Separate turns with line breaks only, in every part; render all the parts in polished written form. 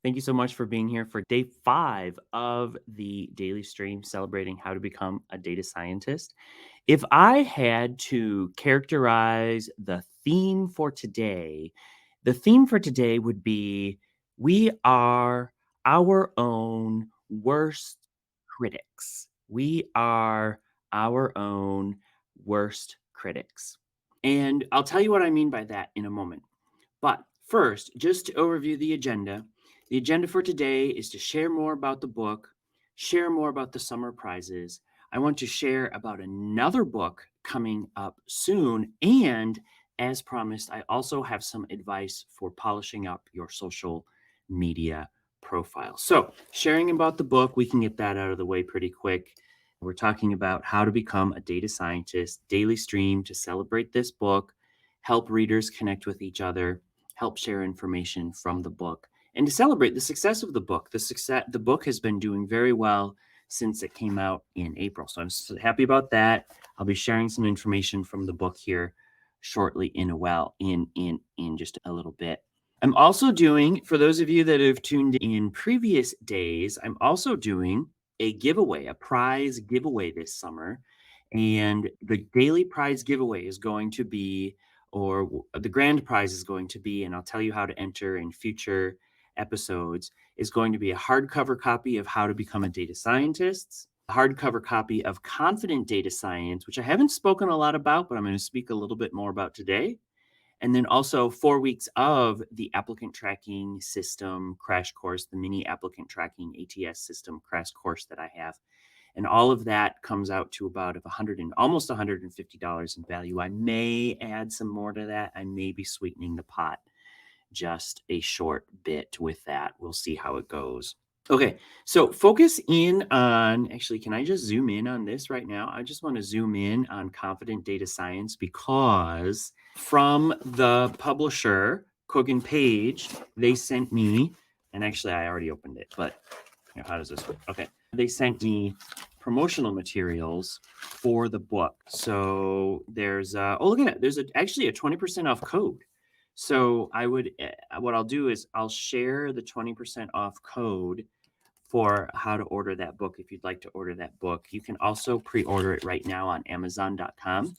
Thank you so much for being here for day 5 of the daily stream celebrating how to become a data scientist. If I had to characterize the theme for today would be we are our own worst critics. We are our own worst critics. And I'll tell you what I mean by that in a moment. But first, just to overview the agenda for today is to share more about the book, share more about the summer prizes. I want to share about another book coming up soon. And as promised, I also have some advice for polishing up your social media profile. So, sharing about the book, we can get that out of the way pretty quick. We're talking about how to become a data scientist, daily stream to celebrate this book, help readers connect with each other, help share information from the book, and to celebrate the success of the book. The book has been doing very well since it came out in April. So I'm so happy about that. I'll be sharing some information from the book here shortly in just a little bit. I'm also doing, for those of you that have tuned in previous days, I'm also doing a prize giveaway this summer. And the daily prize giveaway is going to be, the grand prize is going to be, and I'll tell you how to enter in future episodes, is going to be a hardcover copy of How to Become a Data Scientist, a hardcover copy of Confident Data Science, which I haven't spoken a lot about, but I'm going to speak a little bit more about today. And then also 4 weeks of the applicant tracking system crash course, the mini applicant tracking ATS system crash course that I have. And all of that comes out to about almost $150 in value. I may add some more to that. I may be sweetening the pot just a short bit with that. We'll see how it goes. Okay, so focus in on, actually, can I just zoom in on this right now? I just want to zoom in on Confident Data Science because from the publisher, Kogan Page, they sent me, and actually I already opened it, but how does this work? Okay, they sent me promotional materials for the book. So there's, look at that. There's actually a 20% off code. So what I'll do is I'll share the 20% off code for how to order that book. If you'd like to order that book, you can also pre-order it right now on Amazon.com,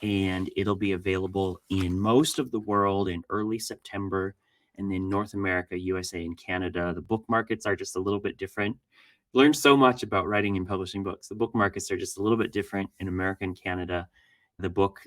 and it'll be available in most of the world in early September, and then North America, USA, and Canada. The book markets are just a little bit different. Learned so much about writing and publishing books. The book markets are just a little bit different in America and Canada.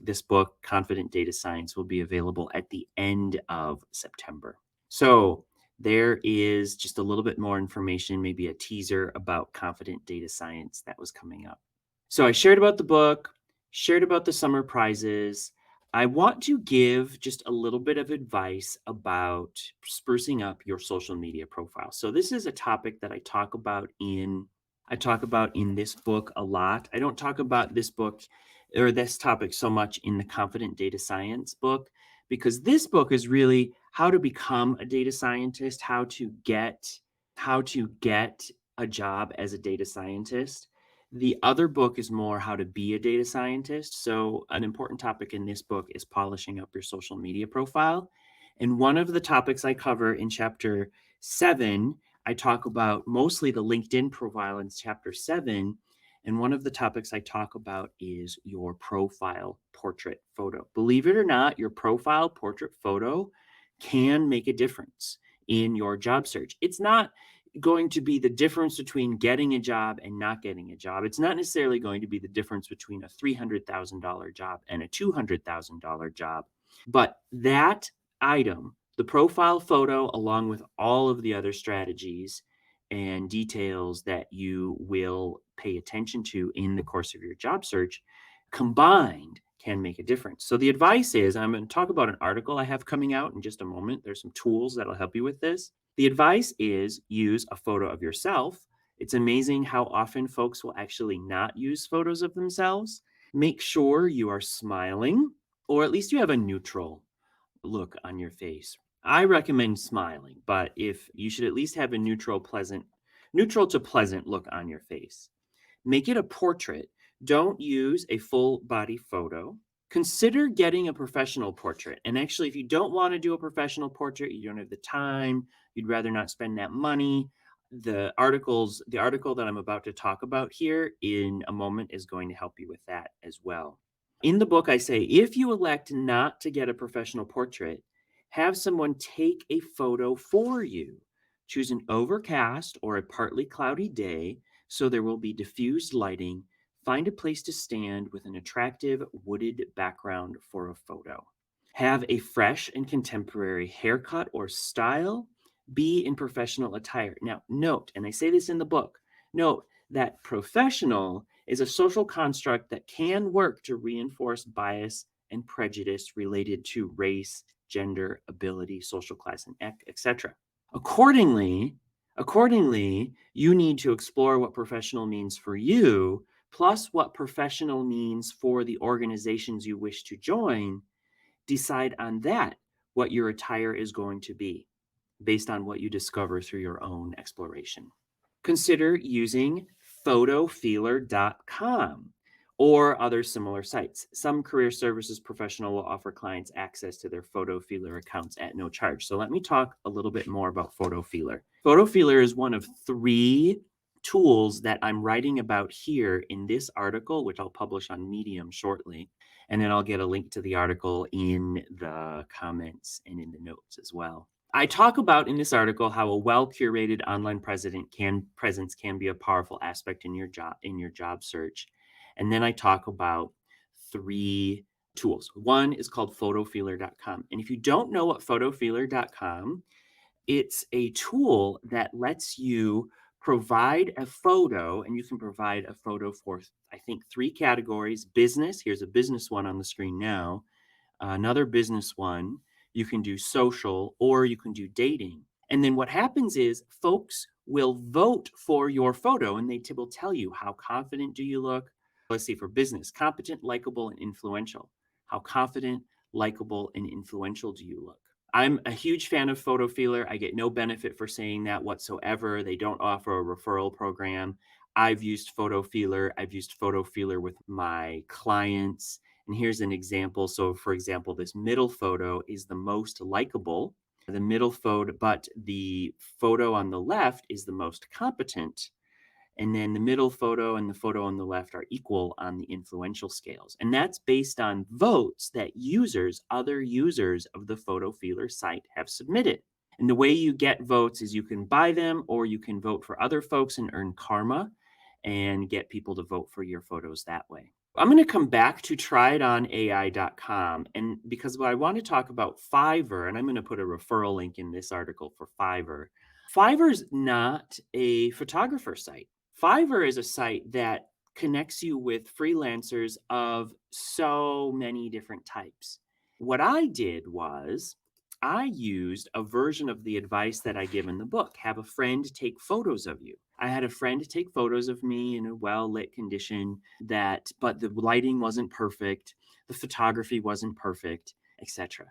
This book, Confident Data Science, will be available at the end of September. So there is just a little bit more information, maybe a teaser about Confident Data Science that was coming up. So I shared about the book, shared about the summer prizes. I want to give just a little bit of advice about sprucing up your social media profile. So this is a topic that I talk about in this book a lot. I don't talk about this topic so much in the Confident Data Science book, because this book is really how to become a data scientist, how to get a job as a data scientist. The other book is more how to be a data scientist. So an important topic in this book is polishing up your social media profile. And one of the topics I cover in chapter 7, I talk about mostly the LinkedIn profile in chapter 7. And one of the topics I talk about is your profile portrait photo. Believe it or not, your profile portrait photo can make a difference in your job search. It's not going to be the difference between getting a job and not getting a job. It's not necessarily going to be the difference between a $300,000 job and a $200,000 job. But that item, the profile photo, along with all of the other strategies and details that you will pay attention to in the course of your job search, combined can make a difference. So the advice is, I'm going to talk about an article I have coming out in just a moment. There's some tools that'll help you with this. The advice is use a photo of yourself. It's amazing how often folks will actually not use photos of themselves. Make sure you are smiling, or at least you have a neutral look on your face. I recommend smiling, but if you should at least have a neutral to pleasant look on your face. Make it a portrait. Don't use a full body photo. Consider getting a professional portrait. And actually, if you don't want to do a professional portrait, you don't have the time, you'd rather not spend that money. The article that I'm about to talk about here in a moment is going to help you with that as well. In the book, I say, if you elect not to get a professional portrait, have someone take a photo for you. Choose an overcast or a partly cloudy day so there will be diffused lighting. Find a place to stand with an attractive wooded background for a photo. Have a fresh and contemporary haircut or style. Be in professional attire. Now, note, and I say this in the book, note that professional is a social construct that can work to reinforce bias and prejudice related to race, gender, ability, social class, and etc. Accordingly, accordingly, you need to explore what professional means for you, plus what professional means for the organizations you wish to join. Decide on that what your attire is going to be based on what you discover through your own exploration. Consider using photofeeler.com or other similar sites. Some career services professional will offer clients access to their PhotoFeeler accounts at no charge. So let me talk a little bit more about PhotoFeeler. PhotoFeeler is one of 3 tools that I'm writing about here in this article, which I'll publish on Medium shortly. And then I'll get a link to the article in the comments and in the notes as well. I talk about in this article how a well-curated online presence can be a powerful aspect in your job search. And then I talk about 3 tools. One is called photofeeler.com. And if you don't know what photofeeler.com, it's a tool that lets you provide a photo, and you can provide a photo for, I think, 3 categories. Business, here's a business one on the screen now. Another business one, you can do social, or you can do dating. And then what happens is folks will vote for your photo, and they will tell you, how confident do you look? Let's see, for business, competent, likable, and influential. How confident, likable, and influential do you look? I'm a huge fan of PhotoFeeler. I get no benefit for saying that whatsoever. They don't offer a referral program. I've used PhotoFeeler. I've used PhotoFeeler with my clients. And here's an example. So, for example, this middle photo is the most likable, the middle photo, but the photo on the left is the most competent. And then the middle photo and the photo on the left are equal on the influential scales. And that's based on votes that other users of the PhotoFeeler site have submitted. And the way you get votes is you can buy them, or you can vote for other folks and earn karma and get people to vote for your photos that way. I'm going to come back to tryitonaI.com, and because I want to talk about Fiverr, and I'm going to put a referral link in this article for Fiverr. Fiverr's not a photographer site. Fiverr is a site that connects you with freelancers of so many different types. What I did was I used a version of the advice that I give in the book. Have a friend take photos of you. I had a friend take photos of me in a well-lit condition, but the lighting wasn't perfect, the photography wasn't perfect, etc.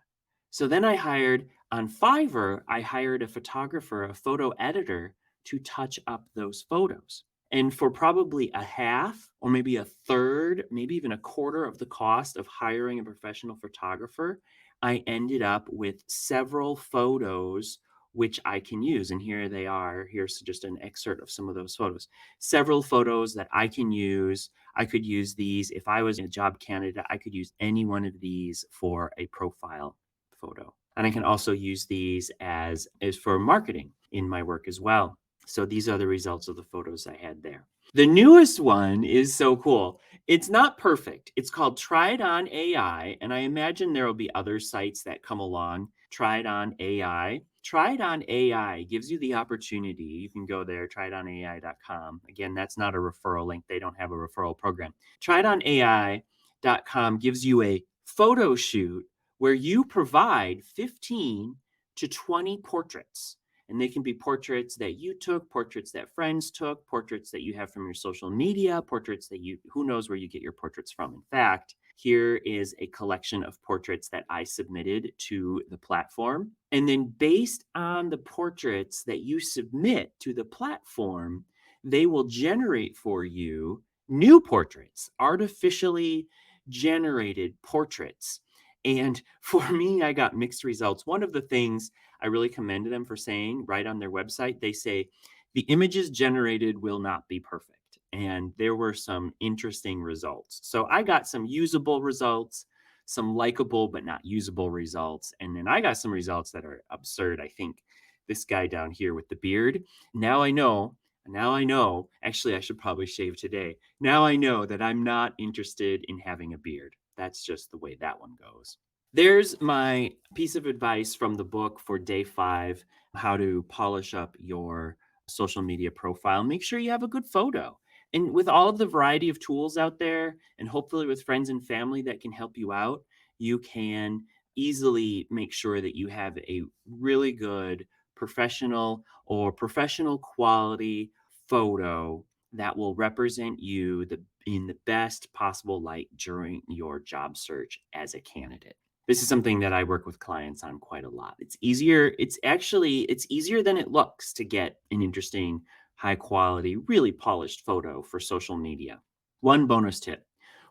So then on Fiverr, I hired a photographer, a photo editor, to touch up those photos. And for probably a half or maybe a third, maybe even a quarter of the cost of hiring a professional photographer, I ended up with several photos which I can use. And here they are. Here's just an excerpt of some of those photos. Several photos that I can use. I could use these. If I was a job candidate, I could use any one of these for a profile photo. And I can also use these as for marketing in my work as well. So these are the results of the photos I had there. The newest one is so cool. It's not perfect. It's called Try It On AI, and I imagine there will be other sites that come along. Try It On AI. Try It On AI gives you the opportunity. You can go there, tryitonaI.com. Again, that's not a referral link. They don't have a referral program. TryitonaI.com gives you a photo shoot where you provide 15 to 20 portraits. And they can be portraits that you took, portraits that friends took, portraits that you have from your social media, portraits that who knows where you get your portraits from. In fact, here is a collection of portraits that I submitted to the platform. And then based on the portraits that you submit to the platform, they will generate for you new portraits, artificially generated portraits. And for me, I got mixed results. One of the things I really commend them for saying right on their website, they say, the images generated will not be perfect. And there were some interesting results. So I got some usable results, some likable but not usable results. And then I got some results that are absurd. I think this guy down here with the beard, now I know. Now I know, actually, I should probably shave today. Now I know that I'm not interested in having a beard. That's just the way that one goes. There's my piece of advice from the book for day 5, how to polish up your social media profile. Make sure you have a good photo. And with all of the variety of tools out there, and hopefully with friends and family that can help you out, you can easily make sure that you have a really good professional or professional quality photo that will represent you in the best possible light during your job search as a candidate. This is something that I work with clients on quite a lot. It's easier than it looks to get an interesting, high quality, really polished photo for social media. One bonus tip.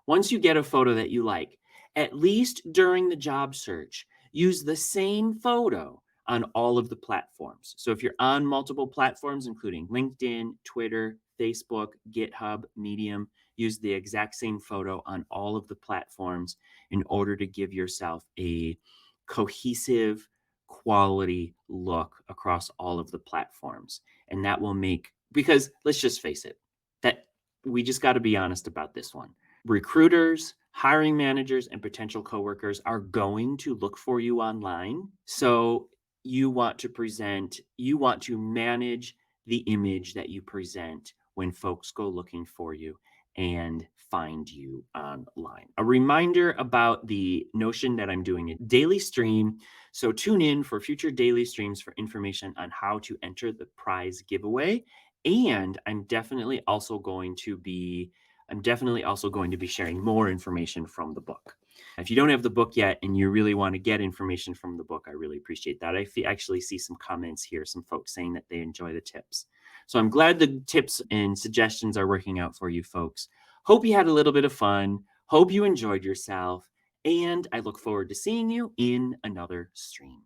Once you get a photo that you like, at least during the job search, use the same photo on all of the platforms. So if you're on multiple platforms, including LinkedIn, Twitter, Facebook, GitHub, Medium, use the exact same photo on all of the platforms in order to give yourself a cohesive, quality look across all of the platforms. And that will make, because let's just face it, that we just got to be honest about this one. Recruiters, hiring managers, and potential coworkers are going to look for you online. So you want to manage the image that you present when folks go looking for you and find you online. A reminder about the notion that I'm doing a daily stream. So tune in for future daily streams for information on how to enter the prize giveaway. And I'm definitely also going to be sharing more information from the book. If you don't have the book yet and you really want to get information from the book, I really appreciate that. Actually see some comments here, some folks saying that they enjoy the tips. So I'm glad the tips and suggestions are working out for you folks. Hope you had a little bit of fun. Hope you enjoyed yourself. And I look forward to seeing you in another stream.